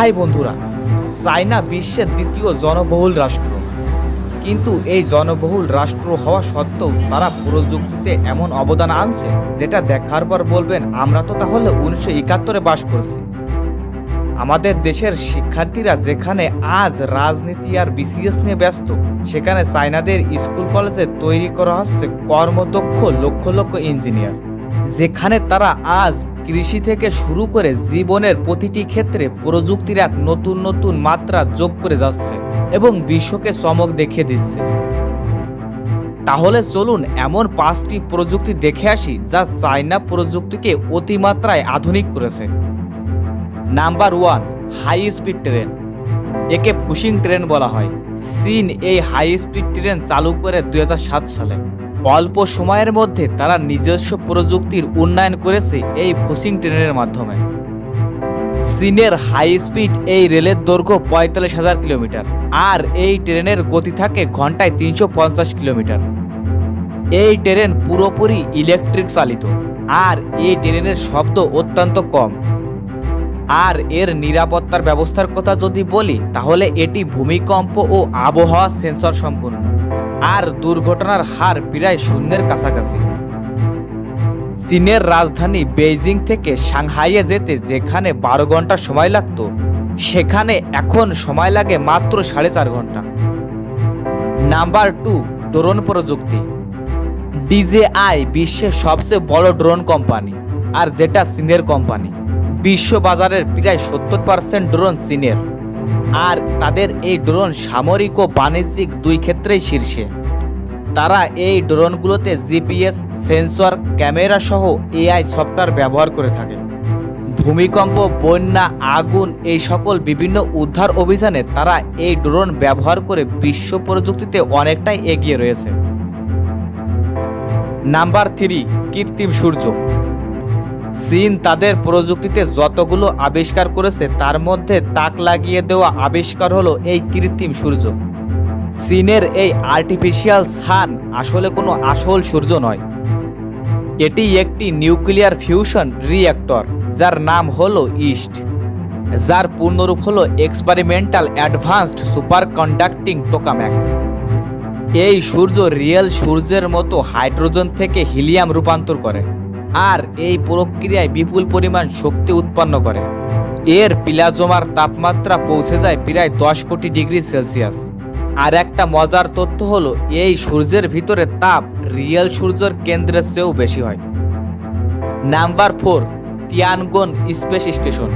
High বন্ধুরা, China বিশ্বের দ্বিতীয় জনবহুল রাষ্ট্র। কিন্তু এই জনবহুল রাষ্ট্র হওয়া সত্ত্বেও তারা প্রযুক্তিতে এমন অবদান আনছে যেটা দেখার পর বলবেন আমরা তো তাহলে 1971-এ বাস করছি। আমাদের দেশের শিক্ষার্থীরা যেখানে আজ রাজনীতি আর বিসিএস নিয়ে ব্যস্ত, সেখানে চায়নাদের স্কুল কলেজে তৈরি করা হচ্ছে কর্মদক্ষ লক্ষ লক্ষ ইঞ্জিনিয়ার, যেখানে তারা আজ কৃষি থেকে শুরু করে জীবনের প্রতিটি ক্ষেত্রে প্রযুক্তির এক নতুন নতুন মাত্রা যোগ করে যাচ্ছে এবং বিশ্বকে চমক দেখিয়ে দিচ্ছে। তাহলে চলুন এমন 5টি প্রযুক্তি দেখে আসি যা চায়না প্রযুক্তিকে অতিমাত্রায় আধুনিক করেছে। Number 1, high speed train. একে ফুসিং ট্রেন বলা হয়। চীন এই হাই স্পিড ট্রেন চালু করে 2007 সালে। অল্প সময়ের মধ্যে তারা নিজস্ব প্রযুক্তির উন্নয়ন করেছে এই ফুসিং ট্রেনের মাধ্যমে। চীনের হাই স্পিড এই রেলের দৈর্ঘ্য 45,000 কিলোমিটার, আর এই ট্রেনের গতি থাকে ঘন্টায় 350 কিলোমিটার। এই ট্রেন পুরোপুরি ইলেকট্রিক চালিত, আর এই ট্রেনের শব্দ অত্যন্ত কম। আর এর নিরাপত্তার ব্যবস্থার কথা যদি বলি তাহলে এটি ভূমিকম্প ও আবহাওয়া সেন্সর সম্পূর্ণ, আর দুর্ঘটনার হার প্রায় শূন্যের কাছাকাছি। চীনের রাজধানী বেইজিং থেকে সাংহাইয়ে যেতে যেখানে 12 ঘন্টা সময় লাগত, সেখানে এখন সময় লাগে মাত্র 4.5 ঘন্টা। নাম্বার 2, ড্রোন প্রযুক্তি। DJI বিশ্বের সবচেয়ে বড় ড্রোন কোম্পানি, আর যেটা চীনের কোম্পানি। বিশ্ব বাজারের প্রায় 70% ড্রোন চীনের, আর তাদের এই ড্রোন সামরিক ও বাণিজ্যিক দুই ক্ষেত্রেই শীর্ষে। তারা এই ড্রোনগুলোতে জিপিএস সেন্সর, ক্যামেরা সহ এআই সফটওয়্যার ব্যবহার করে থাকে। ভূমিকম্প, বন্যা, আগুন এই সকল বিভিন্ন উদ্ধার অভিযানে তারা এই ড্রোন ব্যবহার করে বিশ্ব প্রযুক্তিতে অনেকটাই এগিয়ে রয়েছে। নাম্বার 3, কৃত্রিম সূর্য। চীন তাদের প্রযুক্তিতে যতগুলো আবিষ্কার করেছে তার মধ্যে তাক লাগিয়ে দেওয়া আবিষ্কার হলো এই কৃত্রিম সূর্য। চীনের এই আর্টিফিশিয়াল সান আসলে কোনো আসল সূর্য নয়, এটি একটি নিউক্লিয়ার ফিউশন রিঅ্যাক্টর যার নাম হলো ইস্ট, যার পূর্ণরূপ হলো experimental advanced super conducting tokamak. এই সূর্য রিয়েল সূর্যের মতো হাইড্রোজেন থেকে হিলিয়াম রূপান্তর করে, আর এই প্রক্রিয়ায় বিপুল পরিমাণ শক্তি উৎপন্ন করে। এর প্লাজমার তাপমাত্রা পৌঁছে যায় প্রায় 10 কোটি ডিগ্রি সেলসিয়াস। আর একটা মজার তথ্য হলো এই সূর্যের ভিতরে তাপ রিয়েল সূর্যের কেন্দ্রের চেয়েও বেশি হয়। Number 4, Tiangong space station.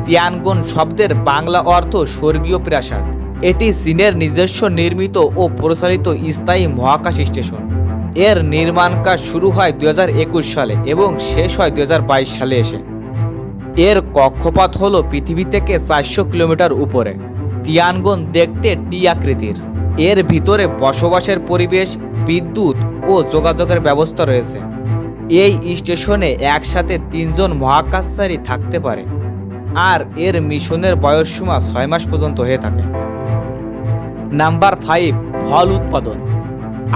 Tiangong শব্দের বাংলা অর্থ স্বর্গীয় প্রাসাদ। এটি চীনের নিজস্ব নির্মিত ও পরিচালিত স্থায়ী মহাকাশ স্টেশন। এর নির্মাণ কাজ শুরু হয় 2021 সালে এবং শেষ হয় 2022 সালে এসে। এর কক্ষপথ হলো পৃথিবী থেকে 400 কিলোমিটার উপরে। তিয়ানগন দেখতে টি আকৃতির। এর ভিতরে বসবাসের পরিবেশ, বিদ্যুৎ ও যোগাযোগের ব্যবস্থা রয়েছে। এই স্টেশনে একসাথে 3 জন মহাকাশচারী থাকতে পারে, আর এর মিশনের বয়সসীমা 6 মাস পর্যন্ত হয়ে থাকে। নাম্বার 5, ফল উৎপাদন।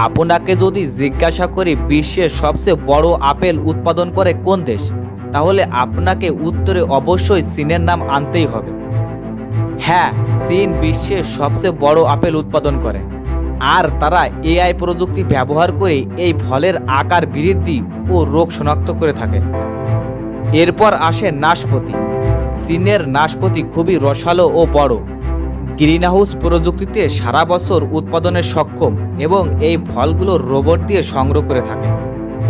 আপনাকে যদি জিজ্ঞাসা করি বিশ্বের সবচেয়ে বড় আপেল উৎপাদন করে কোন দেশ, তাহলে আপনাকে উত্তরে অবশ্যই চীনের নাম আনতেই হবে। হ্যাঁ, চীন বিশ্বের সবচেয়ে বড় আপেল উৎপাদন করে, আর তারা এআই প্রযুক্তি ব্যবহার করে এই ফলের আকার বৃদ্ধি ও রোগ শনাক্ত করে থাকে। এরপর আসে নাশপাতি। চীনের নাশপাতি খুবই রসালো ও বড়। গ্রিনহাউস প্রযুক্তিতে সারা বছর উৎপাদনে সক্ষম এবং এই ফলগুলো রোবট দিয়ে সংগ্রহ করে থাকে।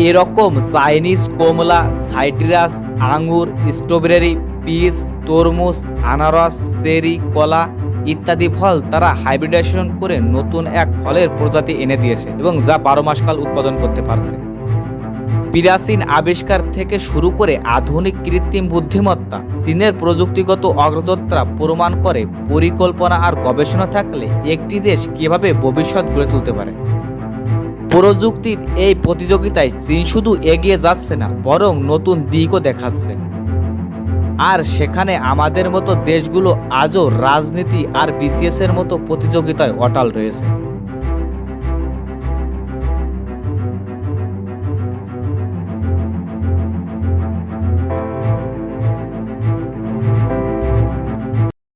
এরকম চাইনিজ কমলা, সাইট্রাস, আঙ্গুর, স্ট্রবেরি, পিচ, তরমুজ, আনারস, চেরি, কলা ইত্যাদি ফল তারা হাইব্রিডেশন করে নতুন এক ফলের প্রজাতি এনে দিয়েছে এবং যা 12 মাসকাল উৎপাদন করতে পারছে। প্রাচীন আবিষ্কার থেকে শুরু করে আধুনিক কৃত্রিম বুদ্ধিমত্তা, চীনের প্রযুক্তিগত অগ্রযাত্রা প্রমাণ করে পরিকল্পনা আর গবেষণা থাকলে একটি দেশ কিভাবে ভবিষ্যৎ গড়ে তুলতে পারে। প্রযুক্তির এই প্রতিযোগিতায় চীন শুধু এগিয়ে যাচ্ছে না, বরং নতুন দিকও দেখাচ্ছে। আর সেখানে আমাদের মতো দেশগুলো আজও রাজনীতি আর বিসিএস এর মতো প্রতিযোগিতায় অটল রয়েছে।